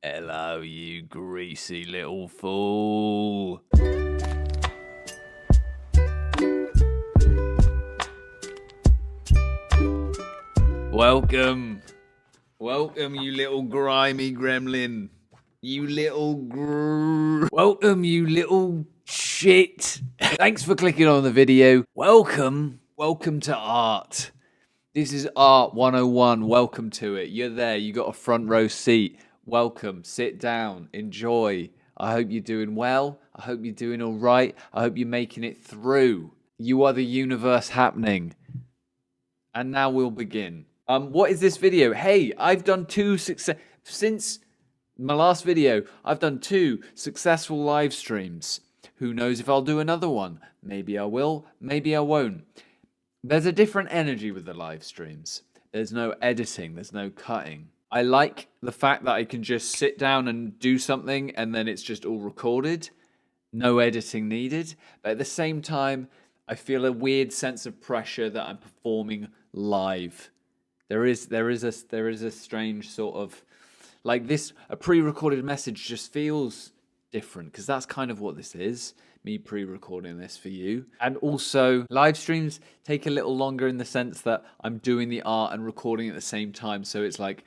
Hello, you greasy little fool. Welcome, you little grimy gremlin. Welcome, you little shit. Thanks for clicking on the video. Welcome to art. This is Art 101. Welcome to it. You're there. You got a front row seat. Welcome. Sit down. Enjoy. I hope you're doing well. I hope you're doing all right. I hope you're making it through. You are the universe happening. And now we'll begin. What is this video? Hey, I've done since my last video, I've done 2 successful live streams. Who knows if I'll do another one? Maybe I will, maybe I won't. There's a different energy with the live streams. There's no editing, there's no cutting. I like the fact that I can just sit down and do something and then it's just all recorded. No editing needed. But at the same time, I feel a weird sense of pressure that I'm performing live. There is a strange sort of like this. A pre-recorded message just feels different because that's kind of what this is. Me pre-recording this for you. And also live streams take a little longer in the sense that I'm doing the art and recording at the same time. So it's like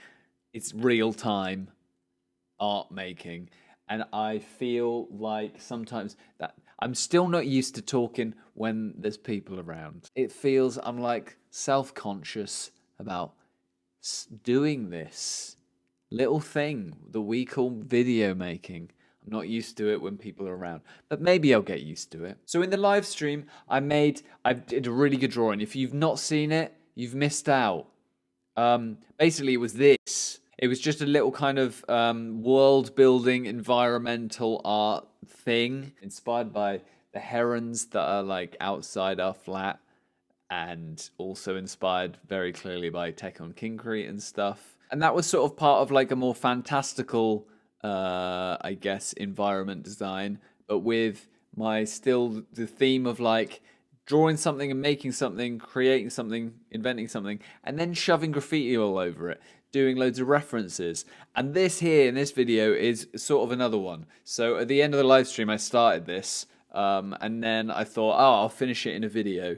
it's real time art making. And I feel like sometimes that I'm still not used to talking when there's people around. It feels I'm like self-conscious about doing this little thing that we call video making. I'm not used to it when people are around, but maybe I'll get used to it. So in the live stream, I did a really good drawing. If you've not seen it, you've missed out. Basically, it was this. It was just a little kind of world-building environmental art thing inspired by the herons that are like outside our flat, and also inspired very clearly by 𝗘𝗫𝗜𝗏𝗧𝗘𝗡𝗏 and stuff. And that was sort of part of like a more fantastical, I guess, environment design, but with the theme of like drawing something and making something, creating something, inventing something, and then shoving graffiti all over it, doing loads of references. And this here in this video is sort of another one. So at the end of the live stream, I started this, and then I thought, I'll finish it in a video.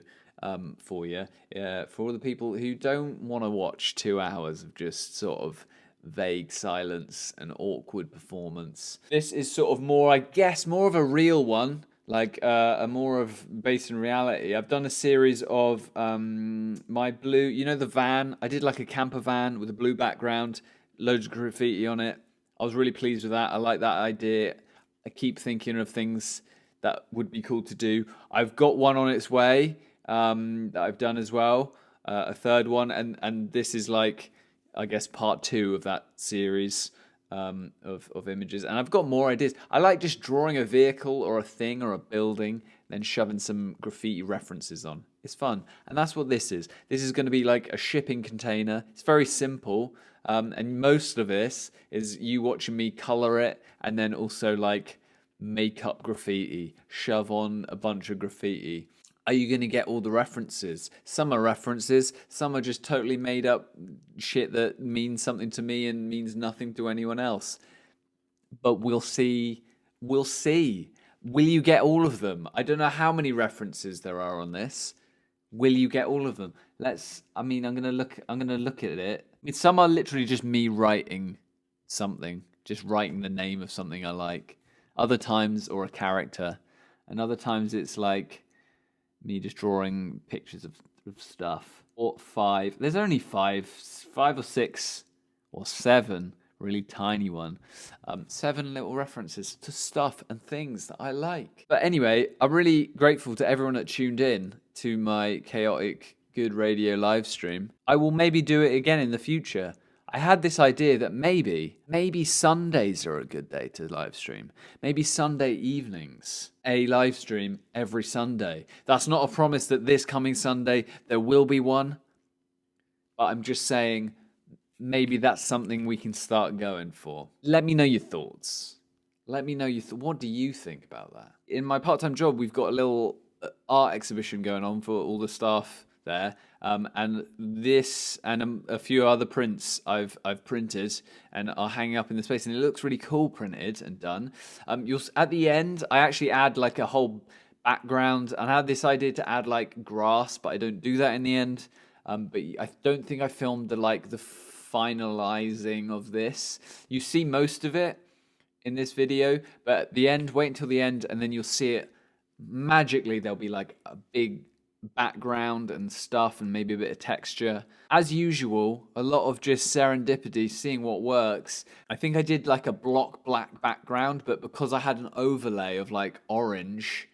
For you, for all the people who don't want to watch 2 hours of just sort of vague silence and awkward performance. This is sort of more, I guess, more of a real one, like a more of based in reality. I've done a series of my blue, you know, the van. I did like a camper van with a blue background, loads of graffiti on it. I was really pleased with that. I like that idea. I keep thinking of things that would be cool to do. I've got one on its way. That I've done as well, a third one, and this is like, I guess, part 2 of that series of images, and I've got more ideas. I like just drawing a vehicle or a thing or a building, then shoving some graffiti references on. It's fun, and that's what this is. This is going to be like a shipping container. It's very simple, and most of this is you watching me color it, and then also like make up graffiti, shove on a bunch of graffiti. Are you going to get all the references? Some are references, some are just totally made up shit that means something to me and means nothing to anyone else. But we'll see. We'll see. Will you get all of them? I don't know how many references there are on this. Will you get all of them? I'm going to look at it. I mean, some are literally just me writing something, just writing the name of something I like. Other times, or a character. And other times it's like me just drawing pictures of stuff. Or 5. There's only 5 or 6 or 7, really tiny one. 7 little references to stuff and things that I like. But anyway, I'm really grateful to everyone that tuned in to my chaotic good radio live stream. I will maybe do it again in the future. I had this idea that maybe Sundays are a good day to live stream. Maybe Sunday evenings, a live stream every Sunday. That's not a promise that this coming Sunday there will be one, but I'm just saying maybe that's something we can start going for. Let me know your thoughts. What do you think about that? In my part-time job, we've got a little art exhibition going on for all the staff there. And this and a few other prints I've printed and are hanging up in the space, and it looks really cool printed and done. You'll at the end, I actually add like a whole background, and I had this idea to add like grass, but I don't do that in the end. But I don't think I filmed the finalizing of this. You see most of it in this video, but at the end, wait until the end, and then you'll see it magically. There'll be like a big background and stuff, and maybe a bit of texture. As usual, a lot of just serendipity, seeing what works. I think I did like a block black background, but because I had an overlay of like orange,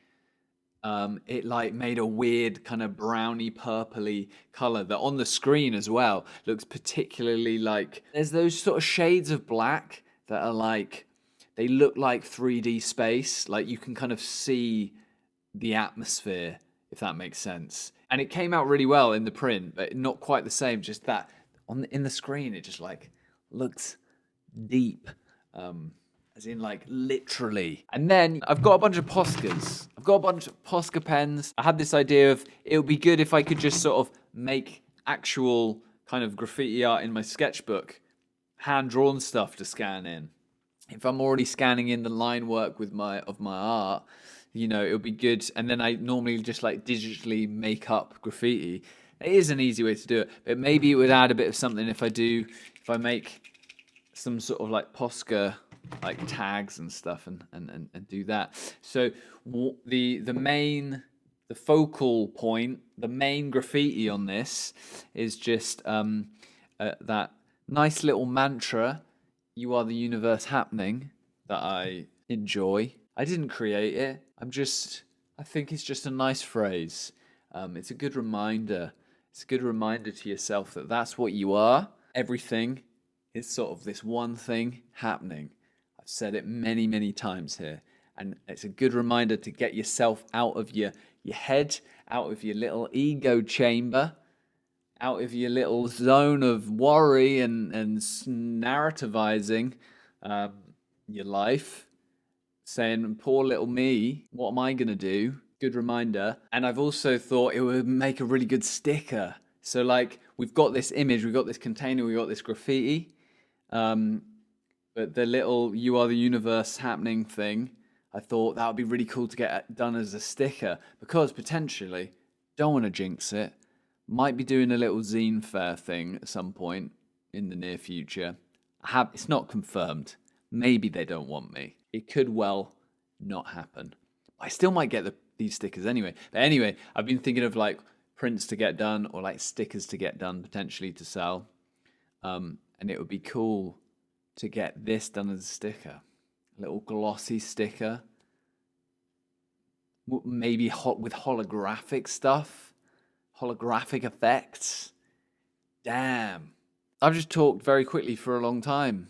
it like made a weird kind of browny purpley color that on the screen as well looks particularly like, there's those sort of shades of black that are like, they look like 3D space, like you can kind of see the atmosphere, if that makes sense. And it came out really well in the print, but not quite the same, just that in the screen it just like looks deep. As in like literally. And then I've got a bunch of Poscas. I've got a bunch of Posca pens. I had this idea of it would be good if I could just sort of make actual kind of graffiti art in my sketchbook, hand-drawn stuff to scan in. If I'm already scanning in the line work with my art, you know, it would be good. And then I normally just like digitally make up graffiti. It is an easy way to do it, but maybe it would add a bit of something if I make some sort of like Posca like tags and stuff and do that. So the focal point, the main graffiti on this is just that nice little mantra, "You are the universe happening," that I enjoy. I didn't create it. I think it's just a nice phrase. It's a good reminder. It's a good reminder to yourself that that's what you are. Everything is sort of this one thing happening. I've said it many, many times here. And it's a good reminder to get yourself out of your head, out of your little ego chamber, out of your little zone of worry and narrativizing your life, saying, poor little me, what am I going to do? Good reminder. And I've also thought it would make a really good sticker. So like, we've got this image, we've got this container, we've got this graffiti, but the little "You are the universe happening" thing, I thought that would be really cool to get done as a sticker, because potentially, don't want to jinx it, might be doing a little zine fair thing at some point in the near future. It's not confirmed. Maybe they don't want me. It could well not happen. I still might get these stickers anyway. But anyway, I've been thinking of like prints to get done or like stickers to get done potentially to sell. And it would be cool to get this done as a sticker. A little glossy sticker. Maybe with holographic stuff. Holographic effects. Damn. I've just talked very quickly for a long time.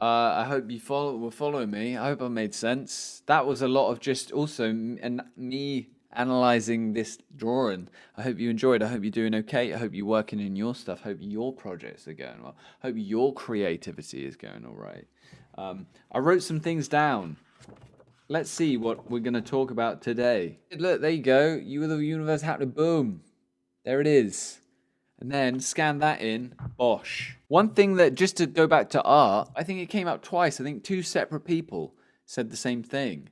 I hope you were following me. I hope I made sense. That was a lot of just also me analyzing this drawing. I hope you enjoyed. I hope you're doing okay. I hope you're working in your stuff. I hope your projects are going well. I hope your creativity is going all right. I wrote some things down. Let's see what we're going to talk about today. Look, there you go. You are the universe happening. Boom. There it is. And then scan that in, bosh. One thing that, just to go back to art, I think it came out twice. I think two separate people said the same thing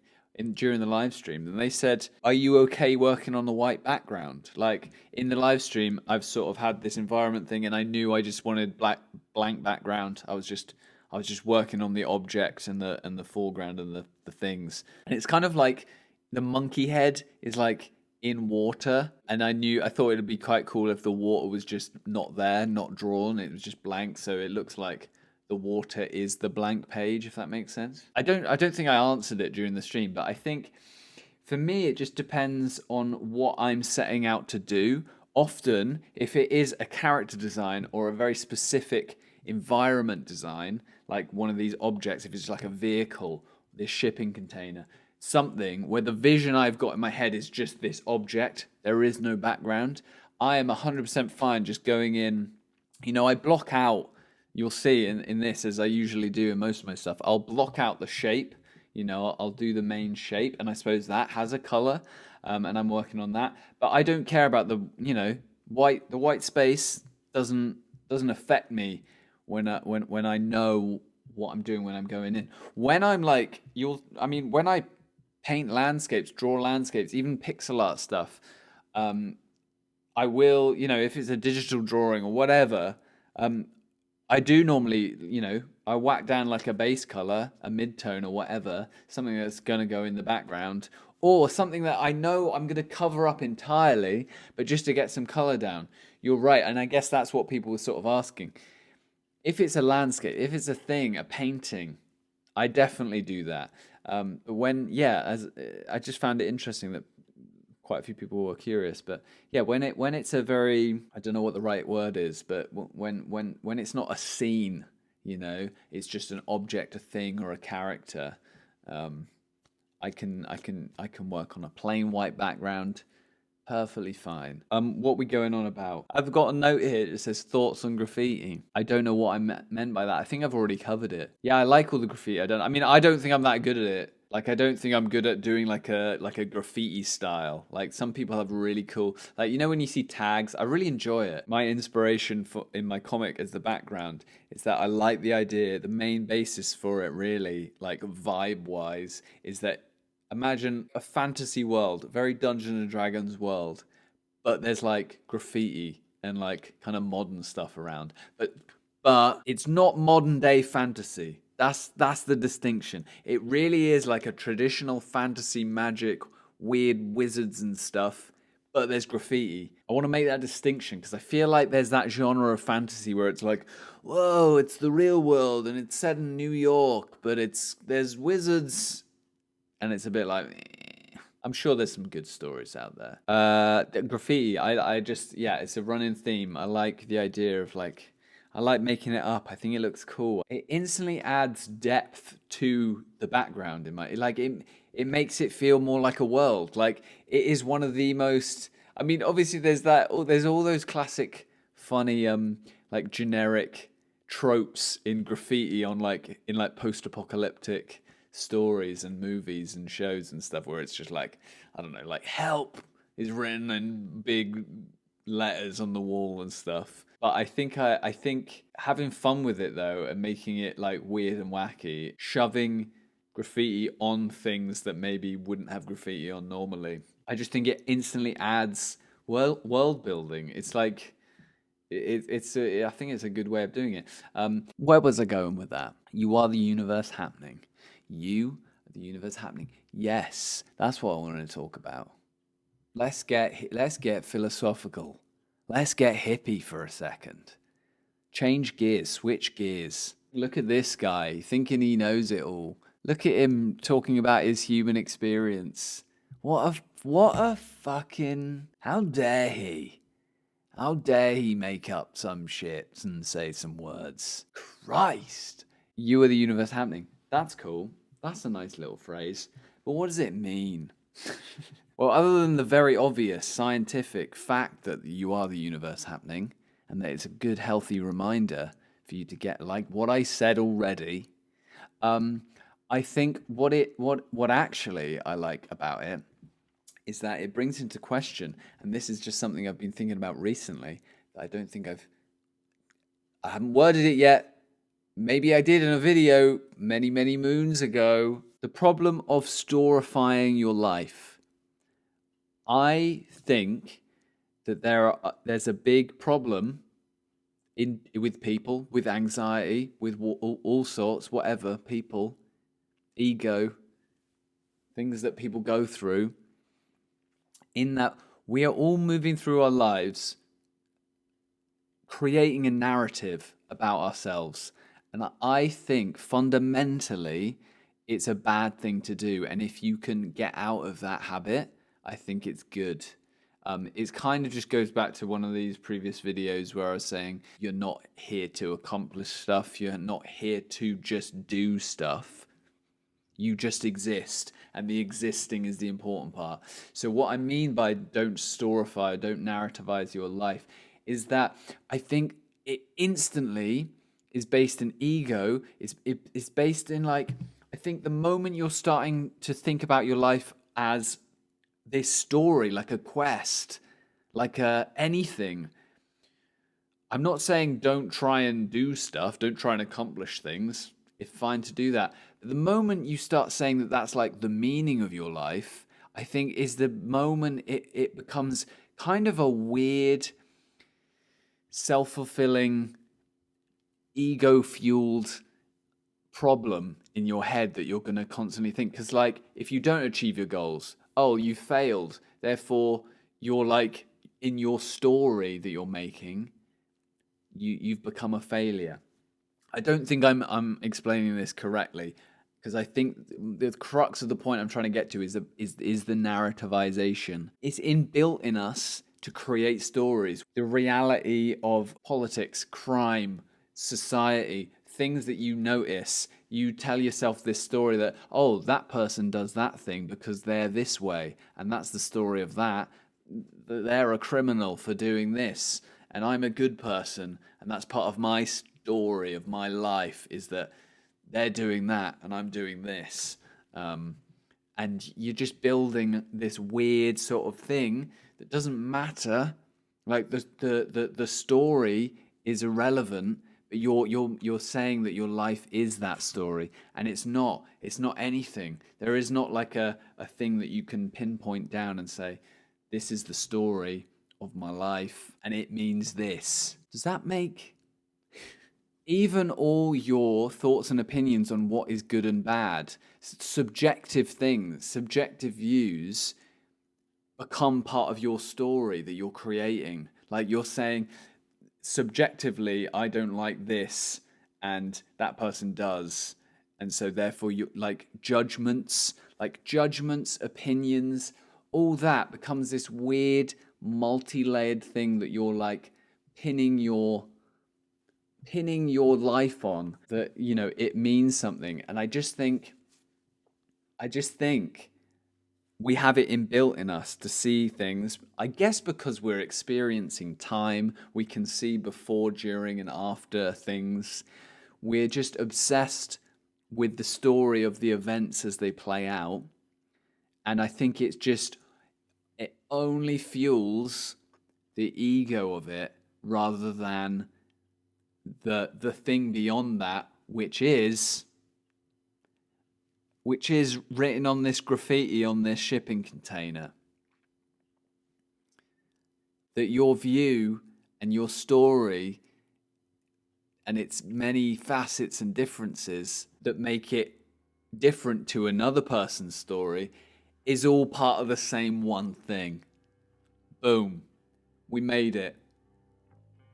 during the live stream. And they said, are you okay working on a white background? Like in the live stream, I've sort of had this environment thing and I knew I just wanted blank background. I was just working on the objects and the foreground and the things. And it's kind of like the monkey head is like in water, and I thought it'd be quite cool if the water was just not there, not drawn, it was just blank, so it looks like the water is the blank page, if that makes sense. I don't think I answered it during the stream, but I think for me it just depends on what I'm setting out to do. Often, if it is a character design or a very specific environment design, like one of these objects, if it's like a vehicle, this shipping container, something where the vision I've got in my head is just this object, there is no background, I am 100% fine just going in. You know, I block out, you'll see in this, as I usually do in most of my stuff, I'll block out the shape, you know, I'll do the main shape, and I suppose that has a color, and I'm working on that. But I don't care about the, you know, The white space doesn't affect me when I know what I'm doing when I'm going in. When I'm like when I paint landscapes, draw landscapes, even pixel art stuff, I will, if it's a digital drawing or whatever, I do normally, I whack down like a base color, a mid-tone or whatever, something that's going to go in the background, or something that I know I'm going to cover up entirely, but just to get some color down. You're right, and I guess that's what people were sort of asking. If it's a landscape, if it's a thing, a painting, I definitely do that. But I just found it interesting that quite a few people were curious, but yeah, when it's a very, I don't know what the right word is, but when it's not a scene, it's just an object, a thing, or a character. I can work on a plain white background perfectly fine. What we going on about? I've got a note here that says thoughts on graffiti. I don't know what I meant by that. I think I've already covered it. Yeah, I like all the graffiti. I don't think I'm that good at it. Like, I don't think I'm good at doing like a graffiti style. Like, some people have really cool, like, when you see tags, I really enjoy it. My inspiration in my comic as the background is that I like the idea, the main basis for it really, like vibe wise, is that imagine a fantasy world, very Dungeons and Dragons world, but there's like graffiti and like kind of modern stuff around. But it's not modern day fantasy. That's the distinction. It really is like a traditional fantasy magic, weird wizards and stuff, but there's graffiti. I want to make that distinction because I feel like there's that genre of fantasy where it's like, whoa, it's the real world and it's set in New York, but there's wizards, and it's a bit like, I'm sure there's some good stories out there. The graffiti, I just, yeah, it's a running theme. I like the idea of like, I like making it up. I think it looks cool. It instantly adds depth to the background it makes it feel more like a world. Like, it is one of the most, obviously there's all those classic funny like generic tropes in graffiti in post-apocalyptic stories and movies and shows and stuff where it's just like, I don't know, like help is written in big letters on the wall and stuff. But I think having fun with it though and making it like weird and wacky, shoving graffiti on things that maybe wouldn't have graffiti on normally, I just think it instantly adds world building. It's like I think it's a good way of doing it. Where was I going with that? You are the universe happening. You are the universe happening. Yes, that's what I wanted to talk about. Let's get philosophical. Let's get hippie for a second. Change gears, switch gears. Look at this guy thinking he knows it all. Look at him talking about his human experience. What a fucking, how dare he? How dare he make up some shit and say some words? Christ. You are the universe happening. That's cool. That's a nice little phrase. But what does it mean? Well, other than the very obvious scientific fact that you are the universe happening, and that it's a good, healthy reminder for you to get like what I said already, I think what actually I like about it is that it brings into question, and this is just something I've been thinking about recently, that I don't think I haven't worded it yet. Maybe I did in a video many, many moons ago. The problem of storifying your life. I think that there's a big problem with people, with anxiety, with all sorts, whatever, people, ego, things that people go through, in that we are all moving through our lives creating a narrative about ourselves. And I think fundamentally it's a bad thing to do. And if you can get out of that habit, I think it's good. It kind of just goes back to one of these previous videos where I was saying you're not here to accomplish stuff. You're not here to just do stuff. You just exist, and the existing is the important part. So what I mean by don't storify, don't narrativize your life, is that I think it instantly is based in ego. It's based in like, I think the moment you're starting to think about your life as this story, like a quest, like anything. I'm not saying don't try and do stuff, don't try and accomplish things. It's fine to do that. But the moment you start saying that that's like the meaning of your life, I think is the moment it becomes kind of a weird, self-fulfilling, ego-fueled problem in your head that you're going to constantly think. Because like, if you don't achieve your goals, oh, you failed. Therefore, you're like, in your story that you're making, you've become a failure. I don't think I'm explaining this correctly, because I think the crux of the point I'm trying to get to is the narrativization. It's inbuilt in us to create stories. The reality of politics, crime, society, things that you notice, you tell yourself this story that, oh, that person does that thing because they're this way, and that's the story of that. They're a criminal for doing this, and I'm a good person, and that's part of my story of my life, is that they're doing that and I'm doing this. And you're just building this weird sort of thing that doesn't matter. Like the story is irrelevant, but you're saying that your life is that story, and it's not anything. There is not like a thing that you can pinpoint down and say, this is the story of my life and it means this. Does that make... Even all your thoughts and opinions on what is good and bad, subjective things, subjective views, become part of your story that you're creating. Like, you're saying, subjectively, I don't like this, and that person does. And so therefore, you like judgments, opinions, all that becomes this weird, multi-layered thing that you're like pinning your life on, that, you know, it means something. And I just think we have it inbuilt in us to see things, I guess because we're experiencing time. We can see before, during, and after things. We're just obsessed with the story of the events as they play out. And I think it only fuels the ego of it, rather than the thing beyond that, which is written on this graffiti on this shipping container. That your view and your story and its many facets and differences that make it different to another person's story is all part of the same one thing. Boom. We made it.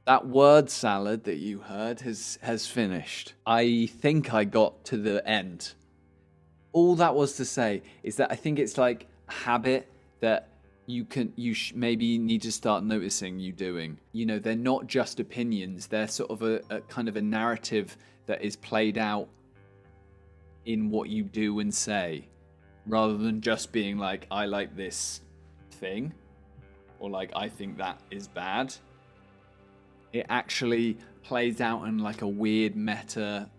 That word salad that you heard has finished. I think I got to the end. All that was to say is that I think it's like a habit that you maybe need to start noticing you doing. You know, they're not just opinions. They're sort of a kind of a narrative that is played out in what you do and say, rather than just being like, I like this thing, or like, I think that is bad. It actually plays out in like a weird meta,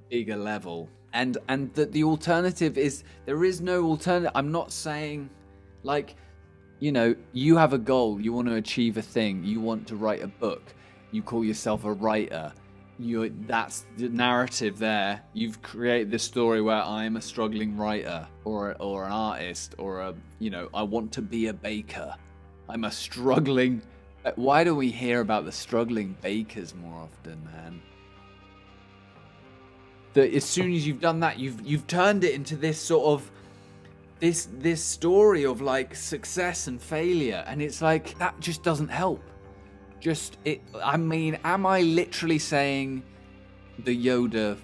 bigger level. And that the alternative is, there is no alternative. I'm not saying, like, you know, you have a goal, you want to achieve a thing, you want to write a book, you call yourself a writer. That's the narrative there. You've created this story where I'm a struggling writer, or an artist, or I want to be a baker. I'm a struggling... Why do we hear about the struggling bakers more often, man? That as soon as you've done that, you've turned it into this sort of this story of like success and failure, and it's like, that just doesn't help. I mean, am I literally saying the Yoda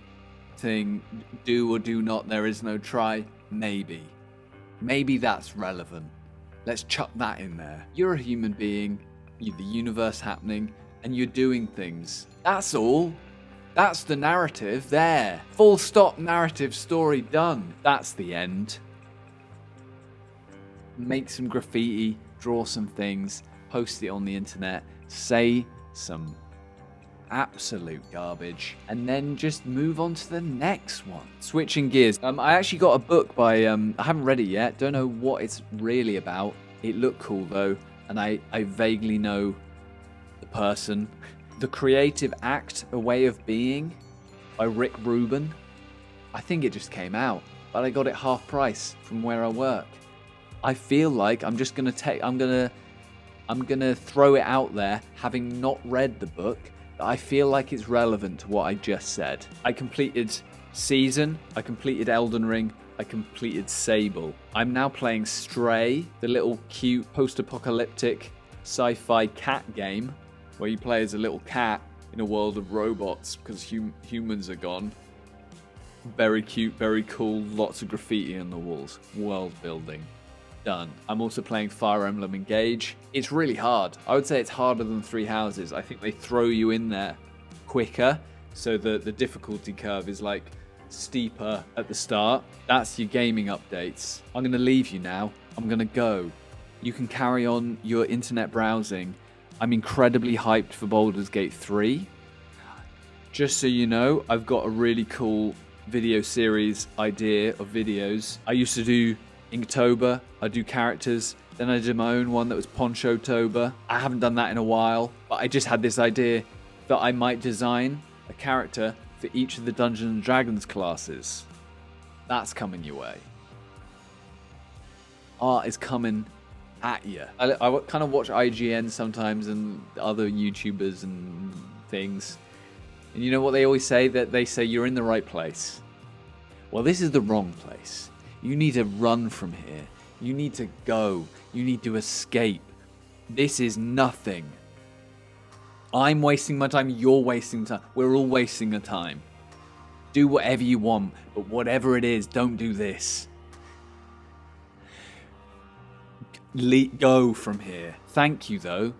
thing, do or do not, there is no try? Maybe that's relevant. Let's chuck that in there. You're a human being. The universe happening, and you're doing things. That's all. That's the narrative there. Full stop, narrative, story done. That's the end. Make some graffiti, draw some things, post it on the internet, say some absolute garbage, and then just move on to the next one. Switching gears. I actually got a book by I haven't read it yet. Don't know what it's really about. It looked cool though. and I vaguely know the person. The Creative Act, A Way of Being by Rick Rubin. I think it just came out, but I got it half price from where I work. I feel like I'm just gonna I'm gonna throw it out there, having not read the book, that I feel like it's relevant to what I just said. I completed Season, I completed Elden Ring, I completed Sable. I'm now playing Stray, the little cute post-apocalyptic sci-fi cat game where you play as a little cat in a world of robots because humans are gone. Very cute, very cool, lots of graffiti on the walls. World building. Done. I'm also playing Fire Emblem Engage. It's really hard. I would say it's harder than Three Houses. I think they throw you in there quicker, so the difficulty curve is like steeper at the start. That's your gaming updates. I'm going to leave you now. I'm going to go. You can carry on your internet browsing. I'm incredibly hyped for Baldur's Gate 3. Just so you know, I've got a really cool video series idea of videos. I used to do Inktober, I do characters, then I did my own one that was Ponchotober. I haven't done that in a while, but I just had this idea that I might design a character for each of the Dungeons & Dragons classes. That's coming your way. Art is coming at you. I kind of watch IGN sometimes and other YouTubers and things. And you know what they always say? That they say you're in the right place. Well, this is the wrong place. You need to run from here. You need to go. You need to escape. This is nothing. I'm wasting my time. You're wasting time. We're all wasting the time. Do whatever you want, but whatever it is, don't do this. Go from here. Thank you, though.